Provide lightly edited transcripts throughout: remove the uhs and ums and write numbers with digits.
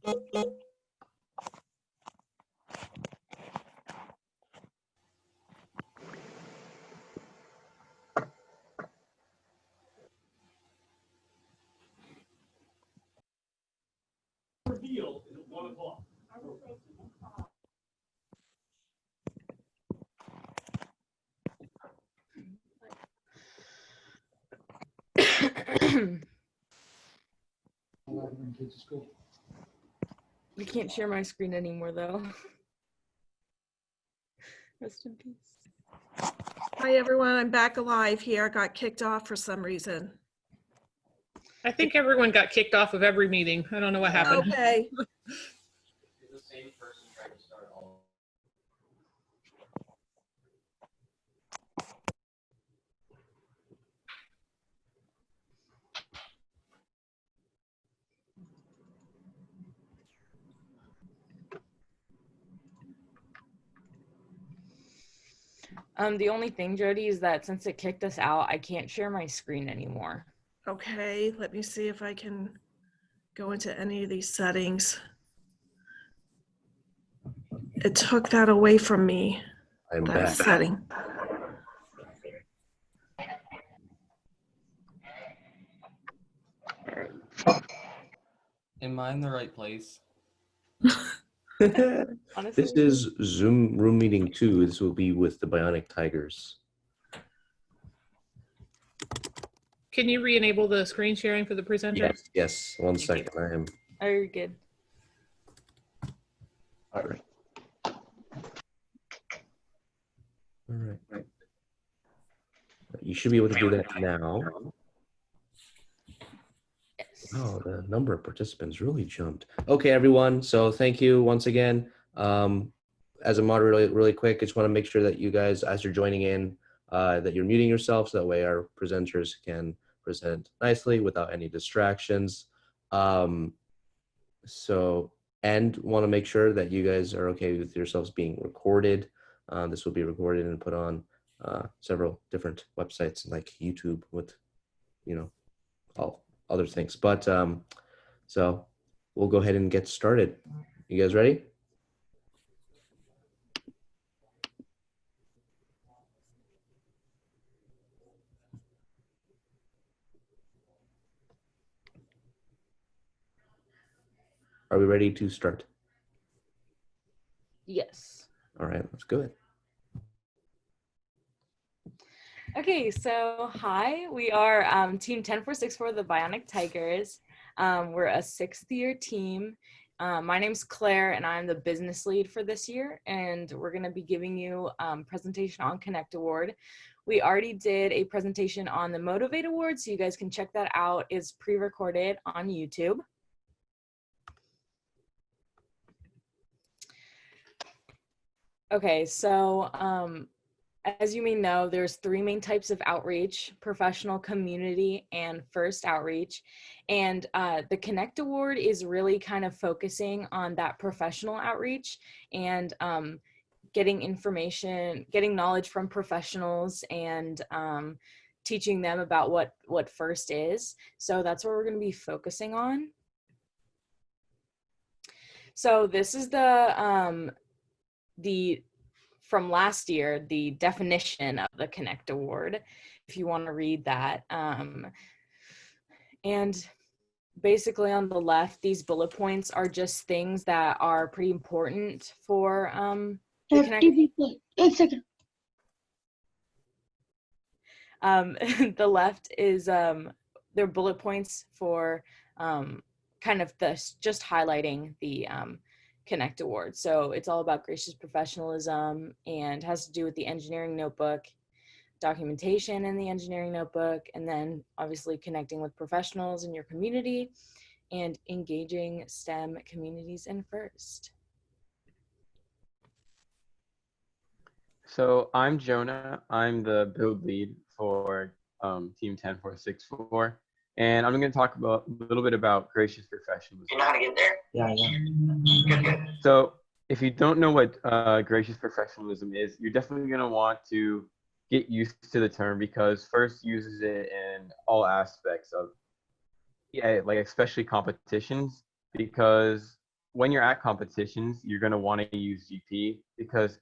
Reveal is at 1 o'clock. I can't share my screen anymore, though. Rest in peace. Hi, everyone. I'm back alive here. Got kicked off for some reason. I think everyone got kicked off of every meeting. I don't know what happened. Okay. The same person tried to start all. The only thing, Jody, is that since it kicked us out, I can't share my screen anymore. Okay. Let me see if I can go into any of these settings. It took that away from me. I'm That back. setting. Am I in the right place? Honestly, This is Zoom room meeting 2. This will be with the Bionic Tigers. Can you re-enable the screen sharing for the presenter? Yes. One Thank you. second. I am. oh, you're good. All right. All right. You should be able to do that now. Yes. Oh, the number of participants really jumped. Okay, everyone. So thank you once again. As a moderator, really quick, I just want to make sure that you guys, as you're joining in, that you're muting yourself so that way our presenters can present nicely without any distractions. And want to make sure that you guys are okay with yourselves being recorded. This will be recorded and put on several different websites like YouTube with, all other things. But so we'll go ahead and get started. You guys ready? Are we ready to start? Yes. All right, let's go ahead. Okay, so hi, we are Team 10464, the Bionic Tigers. We're a 6th year team. My name's Claire, and I'm the business lead for this year, and we're going to be giving you a presentation on Connect Award. We already did a presentation on the Motivate Award, so you guys can check that out. It's pre-recorded on YouTube. Okay, so as you may know, there's 3 main types of outreach: professional, community, and first outreach. And the Connect Award is really kind of focusing on that professional outreach and getting information, getting knowledge from professionals, and teaching them about what first is. So that's what we're going to be focusing on. So this is from last year, the definition of the Connect Award, if you want to read that. And basically on the left, these bullet points are just things that are pretty important for the Connect. 1 second. The left is they're bullet points for kind of just highlighting the Connect Award. So it's all about gracious professionalism and has to do with the engineering notebook, documentation in the engineering notebook, and then obviously connecting with professionals in your community and engaging STEM communities in FIRST. So I'm Jonah. I'm the build lead for Team 10464. And I'm going to talk about a little bit about gracious professionalism. You know how to get there? Yeah. Good. So if you don't know what gracious professionalism is, you're definitely going to want to get used to the term, because FIRST uses it in all aspects of, like especially competitions, because when you're at competitions, you're going to want to use GP because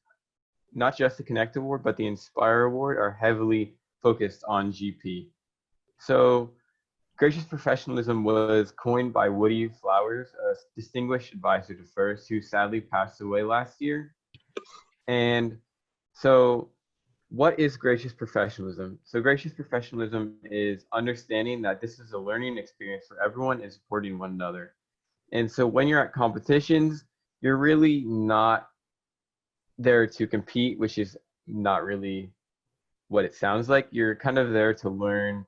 not just the Connect Award, but the Inspire Award are heavily focused on GP. So gracious professionalism was coined by Woody Flowers, a distinguished advisor to FIRST, who sadly passed away last year. And so what is gracious professionalism? So gracious professionalism is understanding that this is a learning experience for everyone and supporting one another. And so when you're at competitions, you're really not there to compete, which is not really what it sounds like. You're kind of there to learn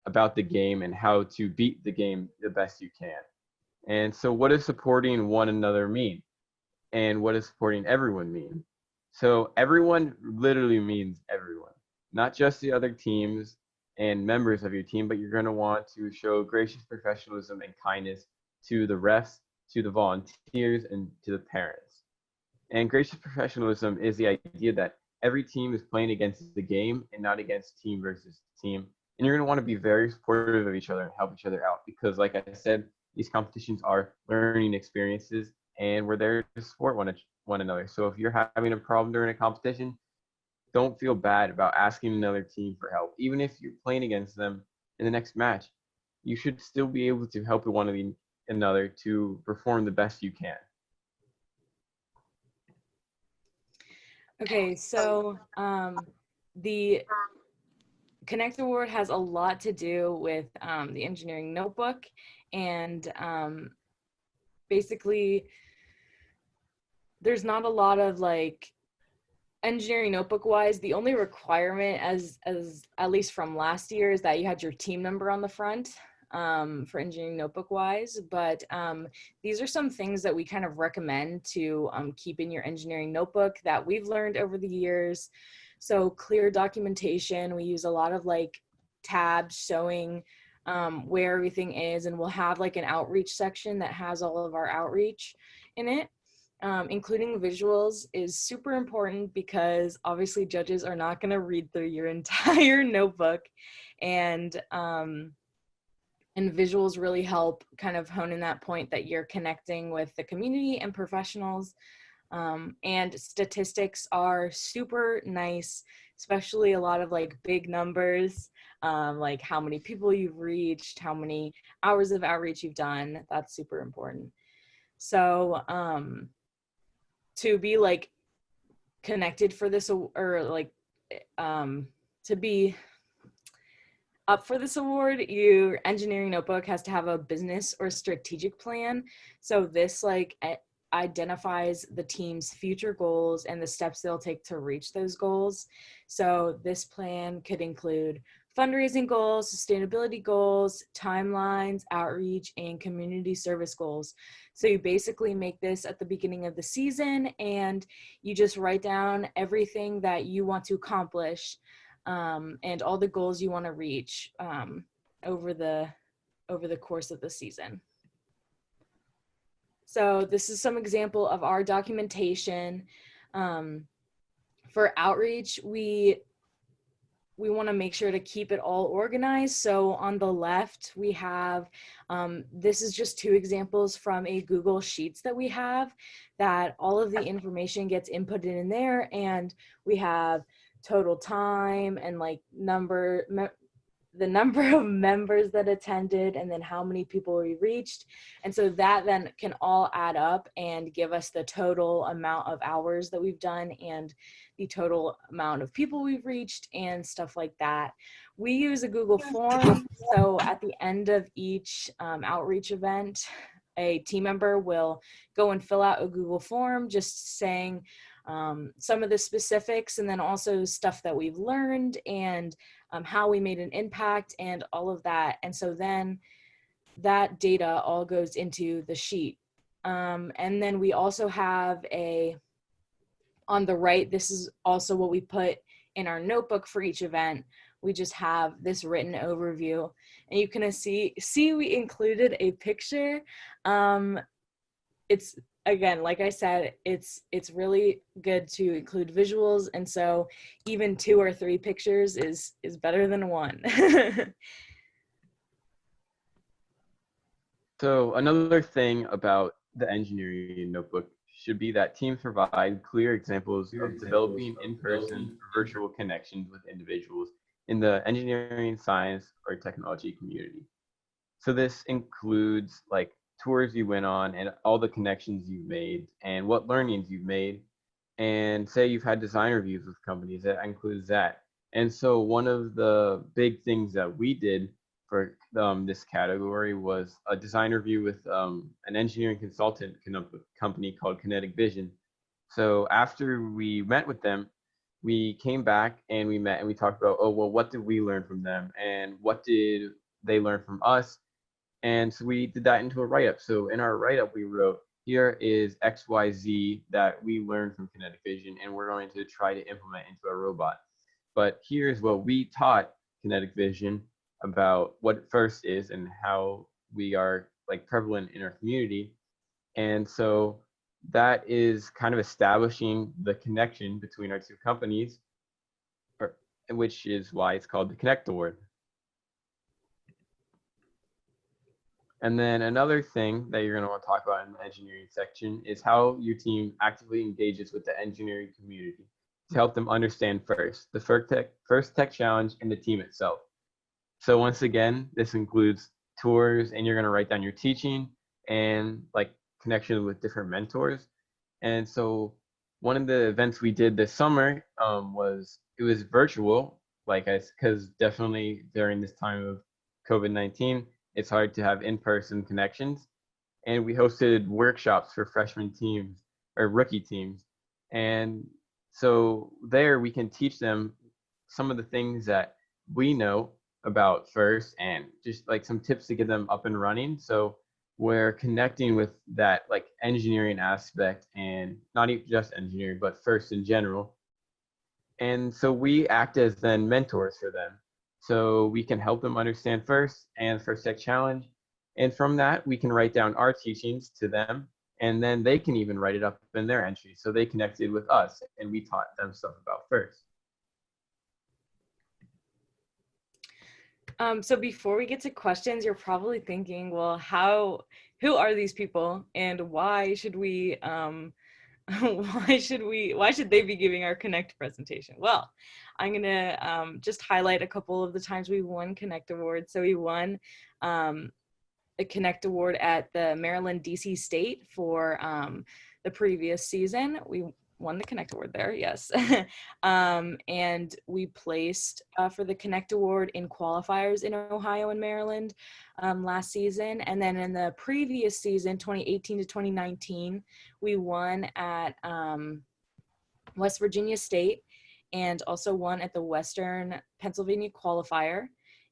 about the game and how to beat the game the best you can. And so what does supporting one another mean? And what does supporting everyone mean? So everyone literally means everyone, not just the other teams and members of your team, but you're going to want to show gracious professionalism and kindness to the refs, to the volunteers, and to the parents. And gracious professionalism is the idea that every team is playing against the game and not against team versus team. And you're going to want to be very supportive of each other and help each other out because, like I said, these competitions are learning experiences and we're there to support one another. So if you're having a problem during a competition, don't feel bad about asking another team for help. Even if you're playing against them in the next match, you should still be able to help one another to perform the best you can. Okay, so the Connect Award has a lot to do with the engineering notebook, and basically there's not a lot of like engineering notebook wise. The only requirement as at least from last year is that you had your team number on the front for engineering notebook wise, but these are some things that we kind of recommend to keep in your engineering notebook that we've learned over the years. So clear documentation. We use a lot of like tabs showing where everything is, and we'll have like an outreach section that has all of our outreach in it. Including visuals is super important because obviously judges are not going to read through your entire notebook, and visuals really help kind of hone in that point that you're connecting with the community and professionals. And statistics are super nice, especially a lot of like big numbers, like how many people you've reached, how many hours of outreach you've done. That's super important. So to be like connected for this, or like to be up for this award, your engineering notebook has to have a business or strategic plan. So this like identifies the team's future goals and the steps they'll take to reach those goals. So this plan could include fundraising goals, sustainability goals, timelines, outreach, and community service goals. So you basically make this at the beginning of the season and you just write down everything that you want to accomplish and all the goals you want to reach over the course of the season. So this is some example of our documentation. For outreach, we want to make sure to keep it all organized. So on the left, we have, this is just 2 examples from a Google Sheets that we have, that all of the information gets inputted in there, and we have total time and like the number of members that attended, and then how many people we reached. And so that then can all add up and give us the total amount of hours that we've done and the total amount of people we've reached and stuff like that. We use a Google form. So at the end of each outreach event, a team member will go and fill out a Google form just saying some of the specifics, and then also stuff that we've learned and how we made an impact and all of that. And so then that data all goes into the sheet. And then we also have on the right, this is also what we put in our notebook for each event. We just have this written overview, and you can see we included a picture. It's, again, like I said, it's really good to include visuals, and so even 2 or 3 pictures is better than 1. So another thing about the engineering notebook should be that teams provide clear examples of developing in-person or virtual connections with individuals in the engineering, science, or technology community. So this includes like tours you went on and all the connections you've made and what learnings you've made. And say you've had design reviews with companies, that includes that. And so one of the big things that we did for this category was a design review with an engineering consultant company called Kinetic Vision. So after we met with them, we came back and we met and we talked about, oh, well, what did we learn from them and what did they learn from us? And so we did that into a write-up. So in our write-up, we wrote, here is XYZ that we learned from Kinetic Vision, and we're going to try to implement into our robot. But here's what we taught Kinetic Vision about what FIRST is and how we are like prevalent in our community. And so that is kind of establishing the connection between our two companies, which is why it's called the Connect Award. And then another thing that you're going to want to talk about in the engineering section is how your team actively engages with the engineering community to help them understand FIRST, the First Tech Challenge, and the team itself. So once again, this includes tours, and you're going to write down your teaching and like connection with different mentors. And so one of the events we did this summer was virtual, because definitely during this time of COVID-19, it's hard to have in-person connections. And we hosted workshops for freshman teams or rookie teams. And so there we can teach them some of the things that we know about FIRST and just like some tips to get them up and running. So we're connecting with that like engineering aspect, and not even just engineering, but FIRST in general. And so we act as then mentors for them. So we can help them understand FIRST and First Tech Challenge. And from that, we can write down our teachings to them, and then they can even write it up in their entry. So they connected with us and we taught them stuff about FIRST. So before we get to questions, you're probably thinking, well, who are these people and why should we, why should they be giving our Connect presentation? Well, I'm gonna just highlight a couple of the times we won Connect Awards. So we won a Connect Award at the Maryland DC State for the previous season. We won the Connect Award there, yes. And we placed for the Connect Award in qualifiers in Ohio and Maryland last season. And then in the previous season, 2018 to 2019, we won at West Virginia State and also won at the Western Pennsylvania qualifier,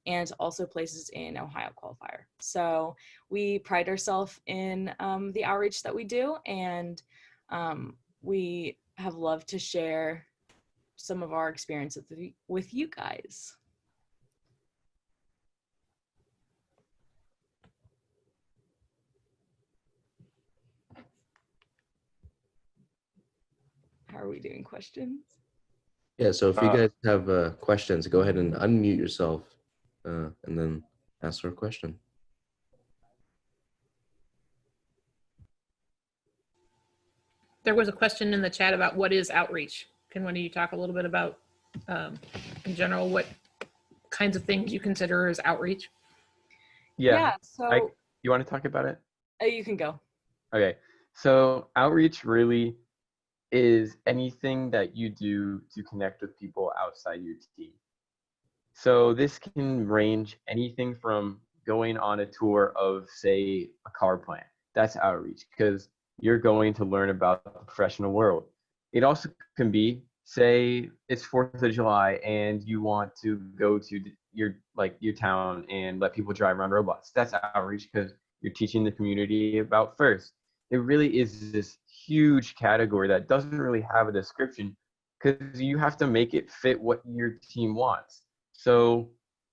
and also places in Ohio qualifier. So we pride ourselves in the outreach that we do, and we have loved to share some of our experiences with you guys. How are we doing? Questions? Yeah, so if you guys have questions, go ahead and unmute yourself and then ask her a question. There was a question in the chat about what is outreach. Can one of you talk a little bit about, in general, what kinds of things you consider as outreach? Yeah. So you want to talk about it? You can go. Okay. So outreach really is anything that you do to connect with people outside your team. So this can range anything from going on a tour of, say, a car plant. That's outreach because you're going to learn about the professional world. It also can be, say, it's 4th of July and you want to go to your town and let people drive around robots. That's outreach because you're teaching the community about FIRST. It really is this huge category that doesn't really have a description because you have to make it fit what your team wants. So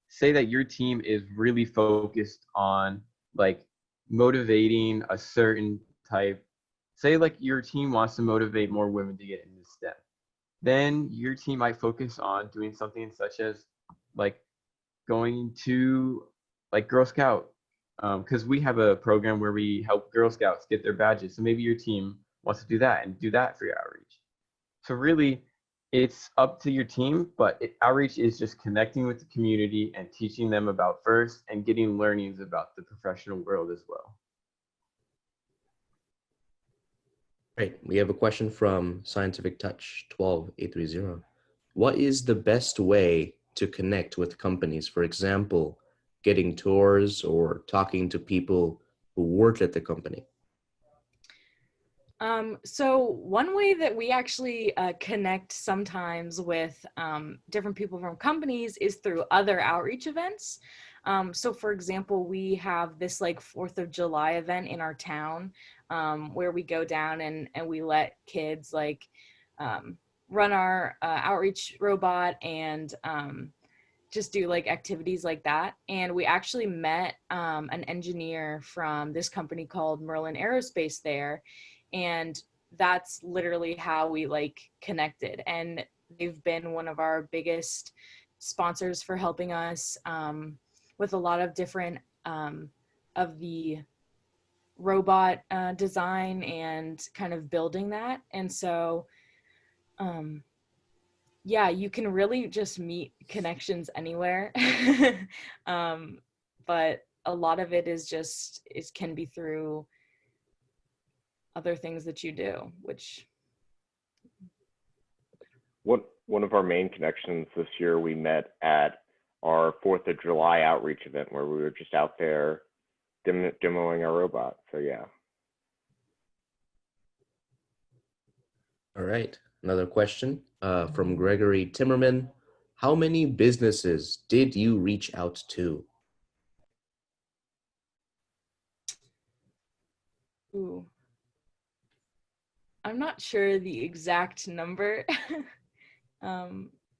say that your team is really focused on like motivating a certain type. Say like your team wants to motivate more women to get into STEM. Then your team might focus on doing something such as like going to like Girl Scout Because we have a program where we help Girl Scouts get their badges. So maybe your team wants to do that and do that for your outreach. So really, it's up to your team, but outreach is just connecting with the community and teaching them about FIRST and getting learnings about the professional world as well. Great. We have a question from Scientific Touch 12830. What is the best way to connect with companies? For example, getting tours or talking to people who work at the company? So one way that we actually connect sometimes with different people from companies is through other outreach events. So for example, we have this like 4th of July event in our town where we go down and we let kids like run our outreach robot and just do like activities like that. And we actually met an engineer from this company called Merlin Aerospace there. And that's literally how we like connected. And they've been one of our biggest sponsors for helping us with a lot of different of the robot design and kind of building that. And so, yeah, you can really just meet connections anywhere. But a lot of it is just, it can be through other things that you do, which. One of our main connections this year, we met at our 4th of July outreach event where we were just out there demoing our robot. So yeah. All right. Another question from Gregory Timmerman. How many businesses did you reach out to? Ooh. I'm not sure the exact number.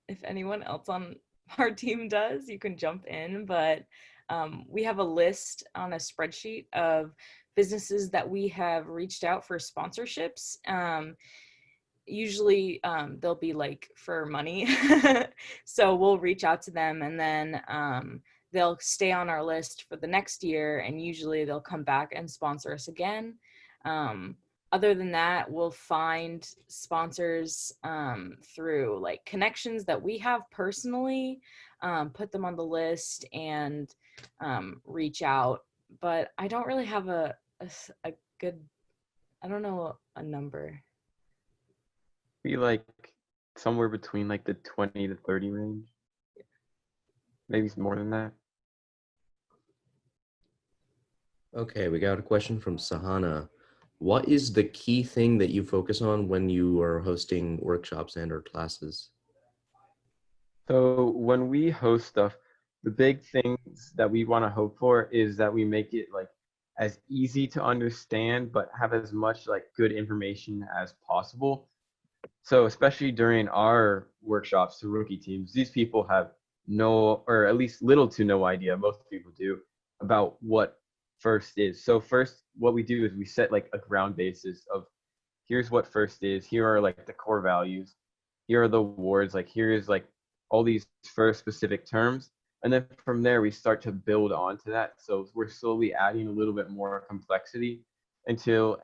If anyone else on our team does, you can jump in, but we have a list on a spreadsheet of businesses that we have reached out for sponsorships. Usually they'll be like for money. So we'll reach out to them and then they'll stay on our list for the next year, and usually they'll come back and sponsor us again. Other than that, we'll find sponsors through like connections that we have personally, put them on the list and reach out. But I don't really have a good, I don't know a number. Be like somewhere between like the 20 to 30 range. Maybe more than that. Okay, we got a question from Sahana. What is the key thing that you focus on when you are hosting workshops and or classes? So when we host stuff, the big things that we want to hope for is that we make it like as easy to understand, but have as much like good information as possible. So especially during our workshops to rookie teams, these people have no, or at least little to no idea, most people do, about what FIRST is. So first, what we do is we set like a ground basis of here's what FIRST is, here are like the core values, here are the awards, like here is like all these FIRST specific terms. And then from there, we start to build onto that. So we're slowly adding a little bit more complexity until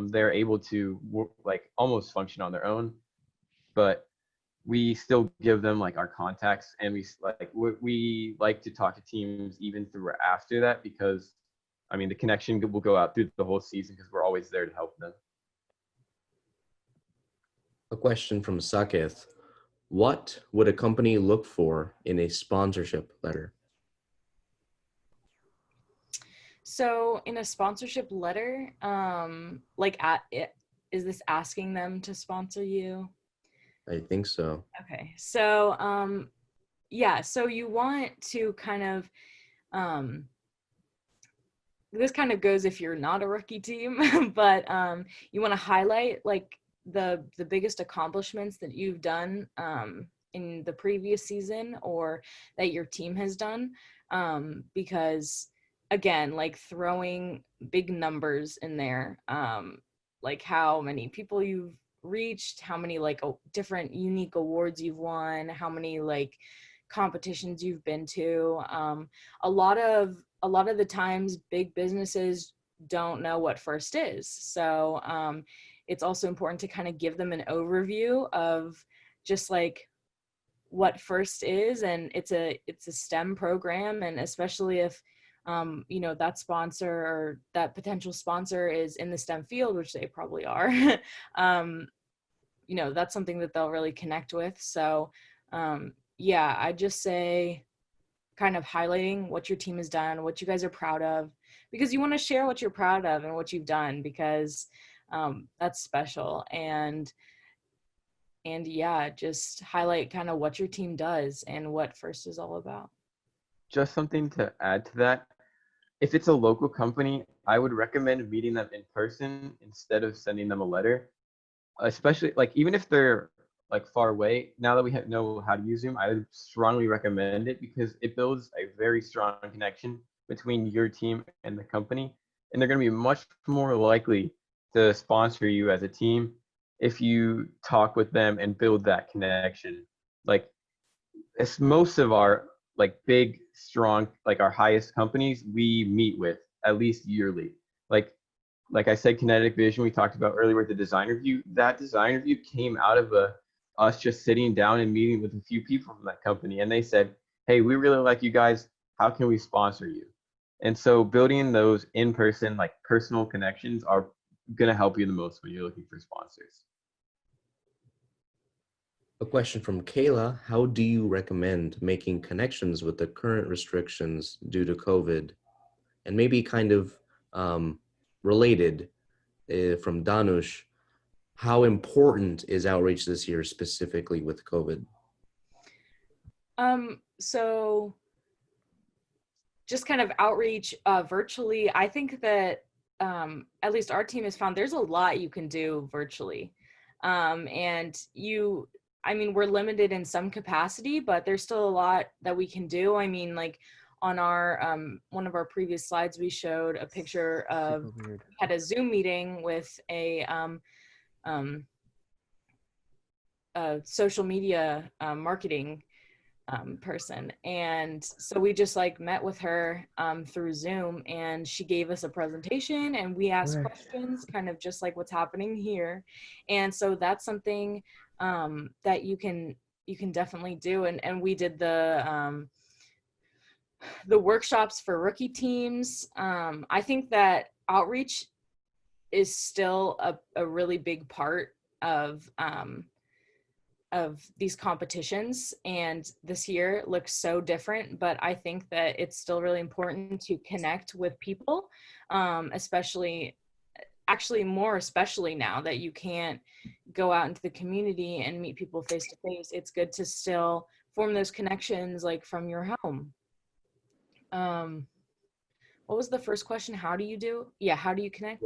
they're able to like almost function on their own. But we still give them like our contacts, and we like to talk to teams even through after that, because I mean the connection will go out through the whole season because we're always there to help them. A question from Sakith. What would a company look for in a sponsorship letter? So in a sponsorship letter, is this asking them to sponsor you? I think so. Okay, so yeah, so you want to kind of this kind of goes if you're not a rookie team, but you want to highlight like the biggest accomplishments that you've done in the previous season or that your team has done, because again, like throwing big numbers in there, like how many people you've reached, how many like different unique awards you've won, how many like competitions you've been to. A a lot of the times big businesses don't know what FIRST is. So it's also important to kind of give them an overview of just like what FIRST is, and it's a STEM program, and especially if you know, that sponsor or that potential sponsor is in the STEM field, which they probably are, you know, that's something that they'll really connect with. So yeah, I just say kind of highlighting what your team has done, what you guys are proud of, because you want to share what you're proud of and what you've done, because that's special. And yeah, just highlight kind of what your team does and what FIRST is all about. Just something to add to that. If it's a local company, I would recommend meeting them in person instead of sending them a letter. Especially like even if they're like far away, now that we know how to use Zoom, I would strongly recommend it because it builds a very strong connection between your team and the company. And they're going to be much more likely to sponsor you as a team if you talk with them and build that connection. Like, it's most of our like big, strong, like our highest companies we meet with at least yearly. Like I said, Kinetic Vision, we talked about earlier with the design review. That design review came out of us just sitting down and meeting with a few people from that company. And they said, hey, we really like you guys. How can we sponsor you? And so building those in-person, like personal connections are going to help you the most when you're looking for sponsors. A question from Kayla: how do you recommend making connections with the current restrictions due to COVID? And maybe kind of related from Danush, how important is outreach this year specifically with COVID? So just kind of outreach virtually, I think that at least our team has found there's a lot you can do virtually. And I mean, we're limited in some capacity, but there's still a lot that we can do. I mean, like on our one of our previous slides, we showed a picture of, had a Zoom meeting with a social media marketing person. And so we just like met with her through Zoom, and she gave us a presentation and we asked questions, kind of just like what's happening here. And so that's something that you can definitely do. And we did the workshops for rookie teams. I think that outreach is still a really big part of these competitions, and this year looks so different, but I think that it's still really important to connect with people, especially now that you can't go out into the community and meet people face to face. It's good to still form those connections like from your home. What was the first question? How do you connect?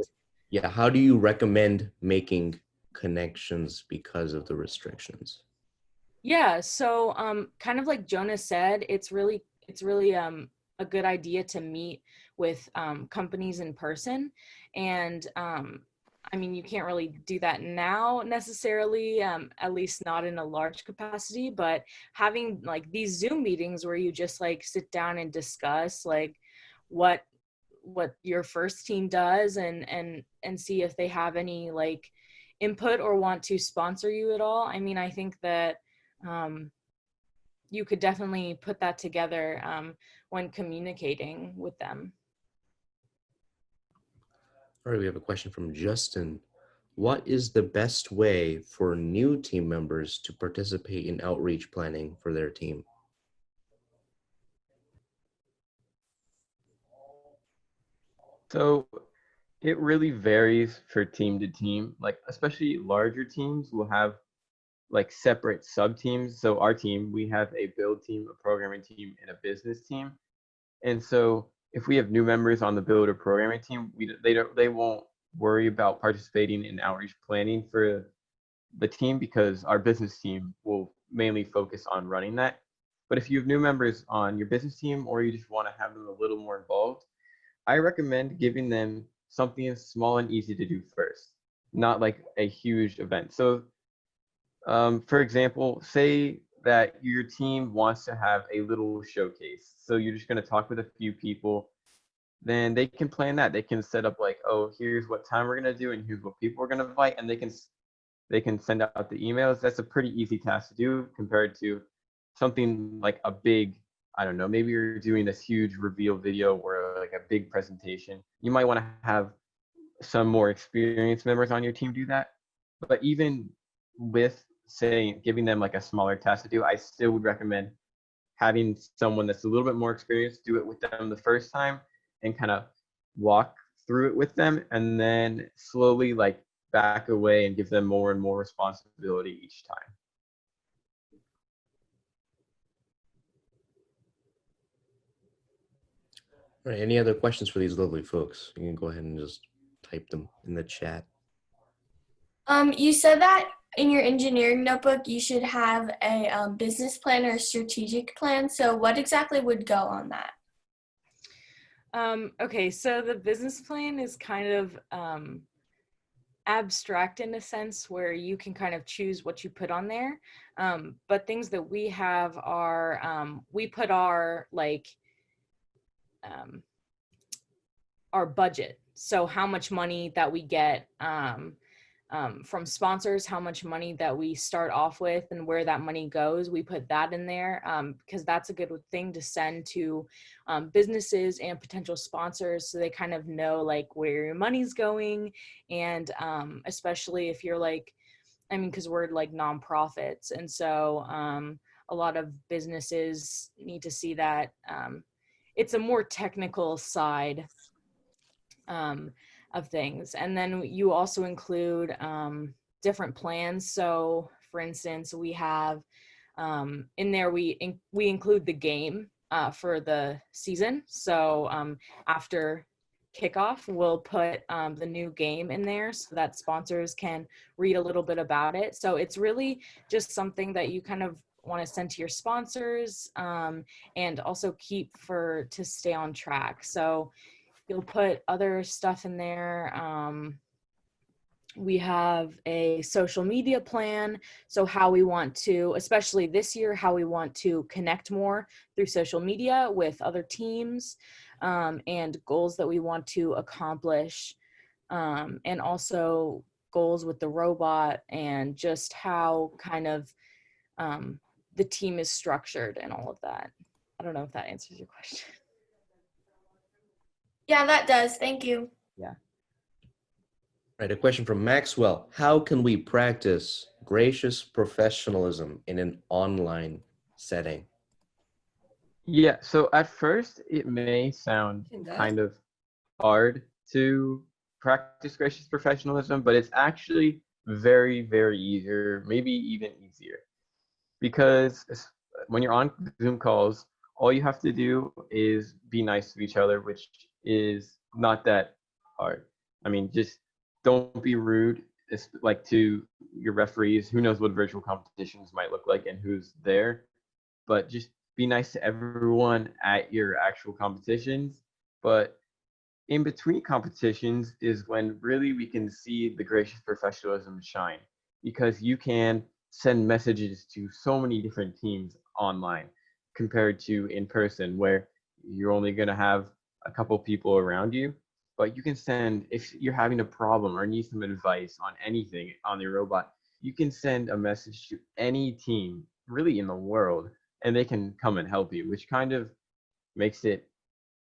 Yeah, how do you recommend making connections because of the restrictions? Yeah, so kind of like Jonas said, it's really a good idea to meet with companies in person. And I mean, you can't really do that now necessarily, at least not in a large capacity, but having like these Zoom meetings where you just like sit down and discuss like what your first team does, and see if they have any like input or want to sponsor you at all. I mean, I think that you could definitely put that together when communicating with them. All right, we have a question from Justin. What is the best way for new team members to participate in outreach planning for their team? So it really varies for team to team. Like especially larger teams will have like separate sub teams. So our team, we have a build team, a programming team, and a business team. And so if we have new members on the build or programming team, they won't worry about participating in outreach planning for the team because our business team will mainly focus on running that. But if you have new members on your business team or you just want to have them a little more involved, I recommend giving them something small and easy to do first, not like a huge event. So for example, say that your team wants to have a little showcase. So you're just going to talk with a few people then they can plan that. They can set up like, oh, here's what time we're gonna do, and here's what people we're gonna invite, and they can send out the emails. That's a pretty easy task to do compared to something like a big, I don't know, maybe you're doing this huge reveal video or like a big presentation. You might want to have some more experienced members on your team do that. But even with saying giving them like a smaller task to do, I still would recommend having someone that's a little bit more experienced do it with them the first time and kind of walk through it with them, and then slowly like back away and give them more and more responsibility each time. All right, any other questions for these lovely folks? You can go ahead and just type them in the chat. You said that in your engineering notebook, you should have a business plan or a strategic plan. So what exactly would go on that? Okay, so the business plan is kind of abstract in a sense where you can kind of choose what you put on there. But things that we have are, we put our our budget. So how much money that we get from sponsors, how much money that we start off with and where that money goes, we put that in there because that's a good thing to send to businesses and potential sponsors so they kind of know like where your money's going. And especially if you're like, I mean, because we're like nonprofits. And so a lot of businesses need to see that it's a more technical side of things. And then you also include different plans. So for instance, we have in there, we include the game for the season. So after kickoff, we'll put the new game in there so that sponsors can read a little bit about it. So it's really just something that you kind of want to send to your sponsors and also keep to stay on track. So you'll put other stuff in there. We have a social media plan. So how we want to, especially this year, how we want to connect more through social media with other teams and goals that we want to accomplish. And also goals with the robot and just how kind of the team is structured and all of that. I don't know if that answers your question. Yeah, that does. Thank you. Yeah. Right, a question from Maxwell. How can we practice gracious professionalism in an online setting? Yeah, so at first it may sound kind of hard to practice gracious professionalism, but it's actually very, very easier, maybe even easier. Because when you're on Zoom calls, all you have to do is be nice to each other, which is not that hard. I mean, just don't be rude, like to your referees. Who knows what virtual competitions might look like and who's there, but just be nice to everyone at your actual competitions. But in between competitions is when really we can see the gracious professionalism shine, because you can send messages to so many different teams online compared to in person where you're only going to have a couple people around you. But you can send, if you're having a problem or need some advice on anything on your robot, you can send a message to any team really in the world and they can come and help you, which kind of makes it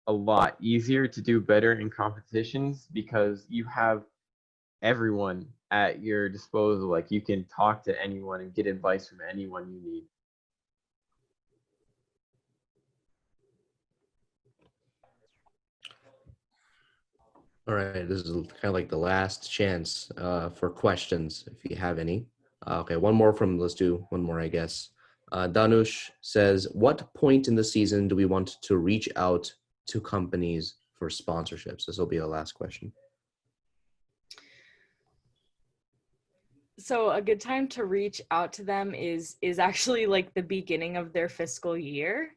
a lot easier to do better in competitions because you have everyone at your disposal. Like you can talk to anyone and get advice from anyone you need. All right, this is kind of like the last chance for questions if you have any. Okay, let's do one more, I guess. Danush says, what point in the season do we want to reach out to companies for sponsorships? This will be the last question. So a good time to reach out to them is actually like the beginning of their fiscal year.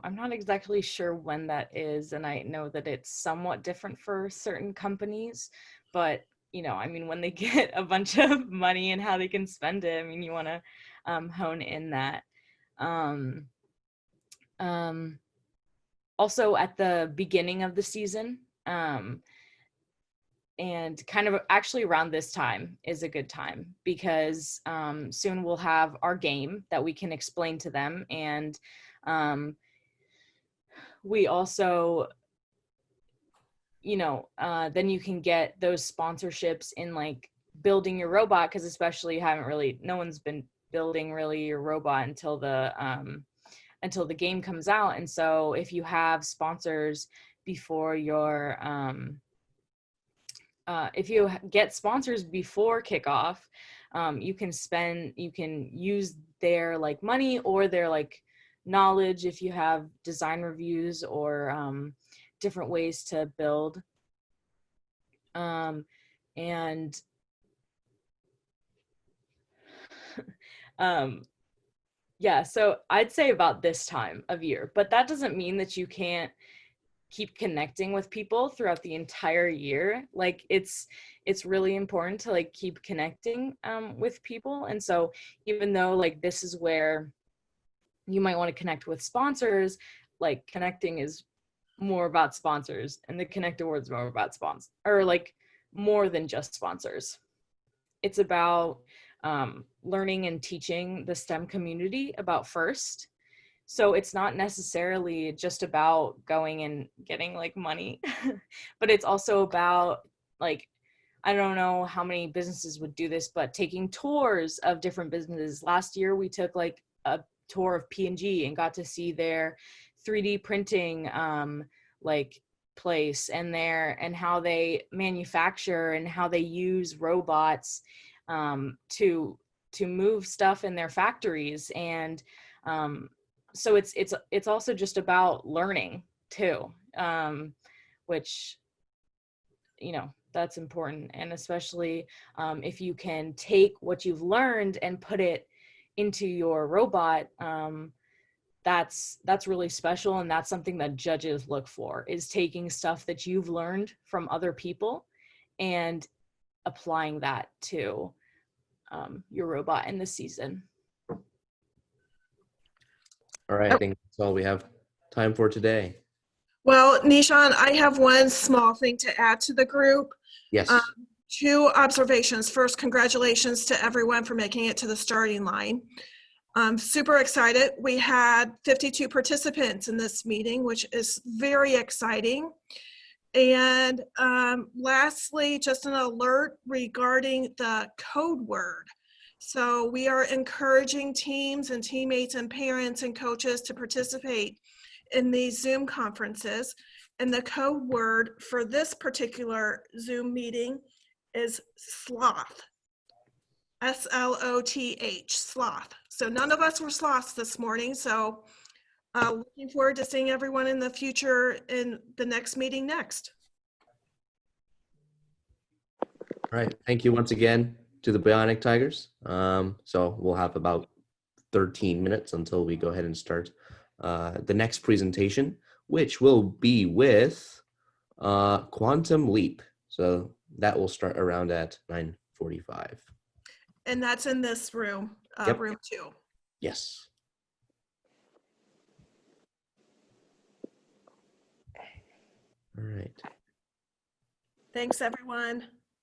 I'm not exactly sure when that is, and I know that it's somewhat different for certain companies, but you know, I mean, when they get a bunch of money and how they can spend it, I mean, you want to hone in that. also at the beginning of the season. And kind of actually around this time is a good time, because soon we'll have our game that we can explain to them. And we also, then you can get those sponsorships in like building your robot, because especially no one's been building really your robot until the game comes out. And so if you have sponsors before your if you get sponsors before kickoff, you can use their like money or their like knowledge if you have design reviews or different ways to build. And yeah, so I'd say about this time of year, but that doesn't mean that you can't keep connecting with people throughout the entire year. Like it's really important to like keep connecting with people. And so even though like this is where you might want to connect with sponsors, like connecting is more about sponsors, and the Connect Awards more about sponsors, or like more than just sponsors. It's about learning and teaching the STEM community about FIRST. So it's not necessarily just about going and getting like money, but it's also about like, I don't know how many businesses would do this, but taking tours of different businesses. Last year we took like a tour of P&G and got to see their 3D printing like place and how they manufacture and how they use robots to move stuff in their factories. And so it's also just about learning too, which that's important. And especially if you can take what you've learned and put it into your robot, that's really special. And that's something that judges look for, is taking stuff that you've learned from other people and applying that to your robot in the season. All right, I think that's all we have time for today. Well, Nishan, I have one small thing to add to the group. Yes. 2 observations. First, congratulations to everyone for making it to the starting line. I'm super excited. We had 52 participants in this meeting, which is very exciting. And lastly, just an alert regarding the code word. So we are encouraging teams and teammates and parents and coaches to participate in these Zoom conferences. And the code word for this particular Zoom meeting is sloth. S-L-O-T-H, sloth. So none of us were sloths this morning. So looking forward to seeing everyone in the future in the next meeting next. All right. Thank you once again to the Bionic Tigers. So we'll have about 13 minutes until we go ahead and start the next presentation, which will be with Quantum Leap. So that will start around at 9:45. And that's in this room, Yep. room 2. Yes. All right. Thanks, everyone.